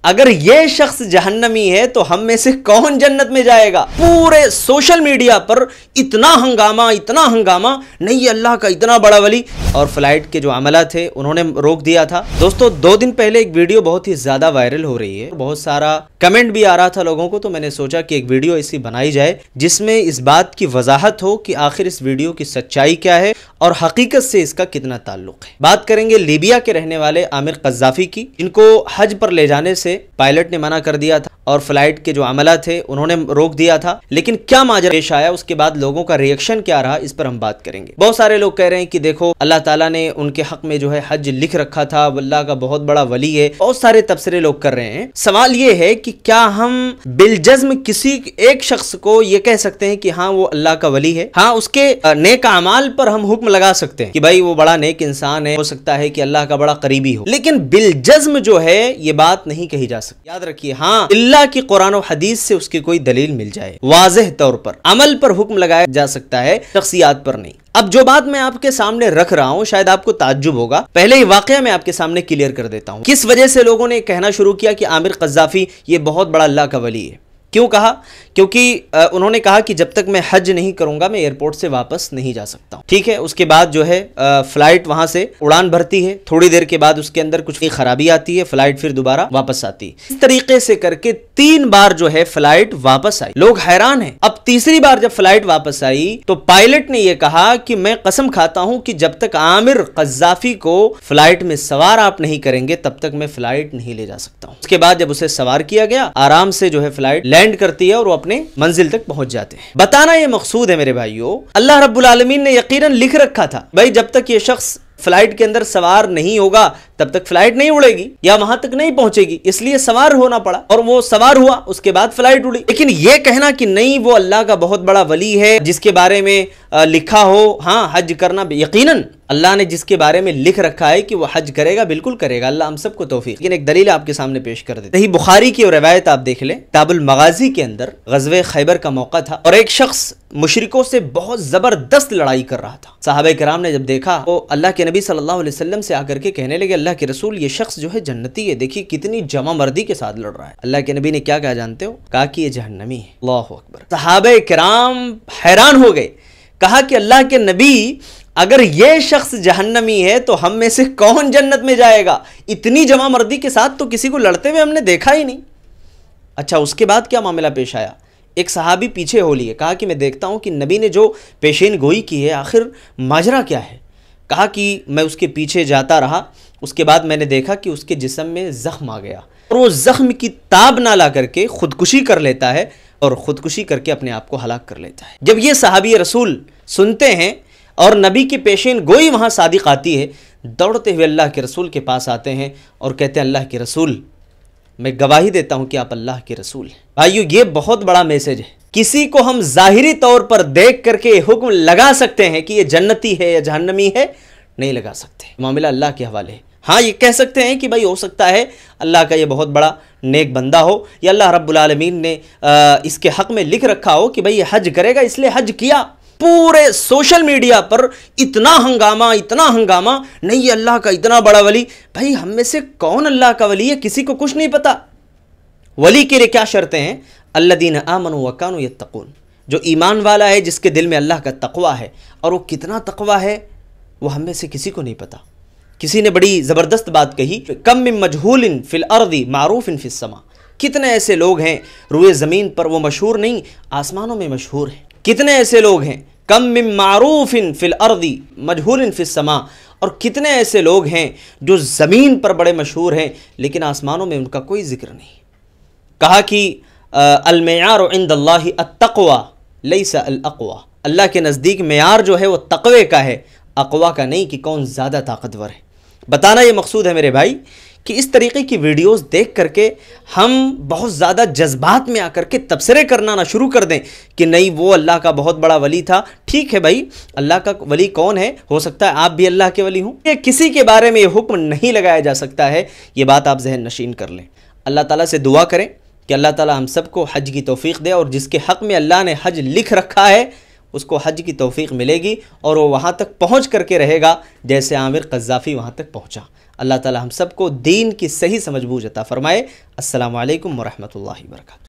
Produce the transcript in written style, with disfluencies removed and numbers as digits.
اگر یہ شخص جہنمی ہے تو ہم میں سے کون جنت میں جائے گا؟ پورے سوشل میڈیا پر اتنا ہنگامہ، نہیں اللہ کا اتنا بڑا ولی، اور فلائٹ کے جو عملہ تھے انہوں نے روک دیا تھا۔ دوستو 2 دن پہلے ایک ویڈیو بہت ہی زیادہ وائرل ہو رہی ہے، بہت سارا کمنٹ بھی آ رہا تھا لوگوں کو، تو میں نے سوچا کہ ایک ویڈیو ایسی بنائی جائے جس میں اس بات کی وضاحت ہو کہ آخر اس ویڈیو کی سچائی کیا ہے اور حقیقت سے اس کا کتنا تعلق ہے۔ بات کریں گے لیبیا کے رہنے والے عامر قذافی کی، ان کو حج پر لے جانے سے پائلٹ نے منع کر دیا تھا اور فلائٹ کے جو عملہ تھے انہوں نے روک دیا تھا، لیکن کیا ماجرا پیش آیا، اس کے بعد لوگوں کا ریئیکشن کیا رہا، اس پر ہم بات کریں گے۔ بہت سارے لوگ کہہ رہے ہیں کہ دیکھو اللہ تعالیٰ نے ان کے حق میں جو ہے حج لکھ رکھا تھا، اللہ کا بہت بڑا ولی ہے، بہت سارے تبصرے لوگ کر رہے ہیں۔ سوال یہ ہے کہ کیا ہم بالجزم کسی ایک شخص کو یہ کہہ سکتے ہیں کہ ہاں وہ اللہ کا ولی ہے؟ ہاں، اس کے نیک اعمال پر ہم حکم لگا سکتے ہیں کہ بھائی وہ بڑا نیک انسان ہے، ہو سکتا ہے کہ اللہ کا بڑا قریبی ہو، لیکن بالجزم جو ہے یہ بات نہیں کہی جا سکتی۔ یاد رکھیے، ہاں اللہ کی قرآن و حدیث سے اس کی کوئی دلیل مل جائے، واضح طور پر عمل پر حکم لگایا جا سکتا ہے، شخصیات پر نہیں۔ اب جو بات میں آپ کے سامنے رکھ رہا ہوں شاید آپ کو تعجب ہوگا، پہلے ہی واقعہ میں آپ کے سامنے کلیئر کر دیتا ہوں کس وجہ سے لوگوں نے کہنا شروع کیا کہ عامر قذافی یہ بہت بڑا اللہ کا ولی ہے۔ کیوں کہا؟ کیونکہ انہوں نے کہا کہ جب تک میں حج نہیں کروں گا میں ایئرپورٹ سے واپس نہیں جا سکتا ہوں، ٹھیک ہے۔ اس کے بعد جو ہے فلائٹ وہاں سے اڑان بھرتی ہے، تھوڑی دیر کے بعد اس کے اندر کچھ خرابی آتی ہے، فلائٹ پھر دوبارہ واپس آتی ہے۔ اس طریقے سے کر کے 3 بار جو ہے فلائٹ واپس آئی، لوگ حیران ہیں۔ اب تیسری بار جب فلائٹ واپس آئی تو پائلٹ نے یہ کہا کہ میں قسم کھاتا ہوں کہ جب تک عامر قذافی کو فلائٹ میں سوار آپ نہیں کریں گے تب تک میں فلائٹ نہیں لے جا سکتا ہوں۔ اس کے بعد جب اسے سوار کیا گیا، آرام سے جو ہے فلائٹ لینڈ کرتی ہے اور وہ اپنے منزل تک پہنچ جاتے ہیں۔ بتانا یہ مقصود ہے میرے بھائیوں، اللہ رب العالمین نے یقیناً لکھ رکھا تھا بھائی جب تک یہ شخص فلائٹ کے اندر سوار نہیں ہوگا تب تک فلائٹ نہیں اڑے گی یا وہاں تک نہیں پہنچے گی، اس لیے سوار ہونا پڑا اور وہ سوار ہوا، اس کے بعد فلائٹ اڑی۔ لیکن یہ کہنا کہ نہیں وہ اللہ کا بہت بڑا ولی ہے جس کے بارے میں لکھا ہو ہاں حج کرنا، یقیناً اللہ نے جس کے بارے میں لکھ رکھا ہے کہ وہ حج کرے گا بالکل کرے گا، اللہ ہم سب کو توفیق۔ لیکن ایک دلیل آپ کے سامنے پیش کر دیتے ہیں، بخاری کی روایت آپ دیکھ لیں، کتاب المغازی کے اندر غزوہ خیبر کا موقع تھا اور ایک شخص مشرکوں سے بہت زبردست لڑائی کر رہا تھا۔ صحابہ کرام نے جب دیکھا تو اللہ کے نبی صلی اللہ علیہ وسلم سے آ کر کے کہنے لگے اللہ کے رسول یہ شخص جو ہے جنتی ہے، دیکھیے کتنی جمع مردی کے ساتھ لڑ رہا ہے۔ اللہ کے نبی نے کیا کہا جانتے ہو؟ کہا کہ یہ جہنمی ہے۔ اللہ اکبر! صحابہ کرام حیران ہو گئے، کہا کہ اللہ کے نبی اگر یہ شخص جہنمی ہے تو ہم میں سے کون جنت میں جائے گا؟ اتنی جمع مردی کے ساتھ تو کسی کو لڑتے ہوئے ہم نے دیکھا ہی نہیں۔ اچھا، اس کے بعد کیا معاملہ پیش آیا؟ ایک صحابی پیچھے ہو لیے، کہا کہ میں دیکھتا ہوں کہ نبی نے جو پیشین گوئی کی ہے آخر ماجرا کیا ہے؟ کہا کہ میں اس کے پیچھے جاتا رہا، اس کے بعد میں نے دیکھا کہ اس کے جسم میں زخم آ گیا اور وہ زخم کی تاب نہ لا کر کے خودکشی کر لیتا ہے اور خودکشی کر کے اپنے آپ کو ہلاک کر لیتا ہے۔ جب یہ صحابی رسول سنتے ہیں اور نبی کی پیشین گوئی وہاں صادق آتی ہے، دوڑتے ہوئے اللہ کے رسول کے پاس آتے ہیں اور کہتے ہیں اللہ کے رسول میں گواہی دیتا ہوں کہ آپ اللہ کے رسول ہیں۔ بھائیو یہ بہت بڑا میسج ہے، کسی کو ہم ظاہری طور پر دیکھ کر کے حکم لگا سکتے ہیں کہ یہ جنتی ہے یا جہنمی ہے؟ نہیں لگا سکتے، معاملہ اللہ کے حوالے ہے۔ ہاں یہ کہہ سکتے ہیں کہ بھائی ہو سکتا ہے اللہ کا یہ بہت بڑا نیک بندہ ہو یا اللہ رب العالمین نے اس کے حق میں لکھ رکھا ہو کہ بھائی یہ حج کرے گا اس لیے حج کیا۔ پورے سوشل میڈیا پر اتنا ہنگامہ، نہیں اللہ کا اتنا بڑا ولی۔ بھائی ہم میں سے کون اللہ کا ولی ہے؟ کسی کو کچھ نہیں پتا۔ ولی کے لیے کیا شرطیں ہیں؟ الذین آمنوا وکانوا یتقون، جو ایمان والا ہے جس کے دل میں اللہ کا تقوی ہے، اور وہ کتنا تقوی ہے وہ ہم میں سے کسی کو نہیں پتا۔ کسی نے بڑی زبردست بات کہی، کم من مجہول فی الارض معروف فی السماء، کتنے ایسے لوگ ہیں روئے زمین پر وہ مشہور نہیں، آسمانوں میں مشہور ہیں۔ کتنے ایسے لوگ ہیں کم من معروف فی الارض مجہول فی السماء، اور کتنے ایسے لوگ ہیں جو زمین پر بڑے مشہور ہیں لیکن آسمانوں میں ان کا کوئی ذکر نہیں۔ کہا کہ المعیار عند اللہ التقوی لیس الاقوی، اللہ کے نزدیک معیار جو ہے وہ تقوی کا ہے، اقوا کا نہیں کہ کون زیادہ طاقتور ہے۔ بتانا یہ مقصود ہے میرے بھائی کہ اس طریقے کی ویڈیوز دیکھ کر کے ہم بہت زیادہ جذبات میں آ کر کے تبصرے کرنا نہ شروع کر دیں کہ نہیں وہ اللہ کا بہت بڑا ولی تھا۔ ٹھیک ہے بھائی، اللہ کا ولی کون ہے؟ ہو سکتا ہے آپ بھی اللہ کے ولی ہوں۔ یہ کسی کے بارے میں یہ حکم نہیں لگایا جا سکتا ہے، یہ بات آپ ذہن نشین کر لیں۔ اللہ تعالیٰ سے دعا کریں کہ اللہ تعالیٰ ہم سب کو حج کی توفیق دے، اور جس کے حق میں اللہ نے حج لکھ رکھا ہے اس کو حج کی توفیق ملے گی اور وہ وہاں تک پہنچ کر کے رہے گا جیسے عامر قذافی وہاں تک پہنچا۔ اللہ تعالی ہم سب کو دین کی صحیح سمجھ بوجھ عطا فرمائے۔ السلام علیکم ورحمۃ اللہ وبرکاتہ۔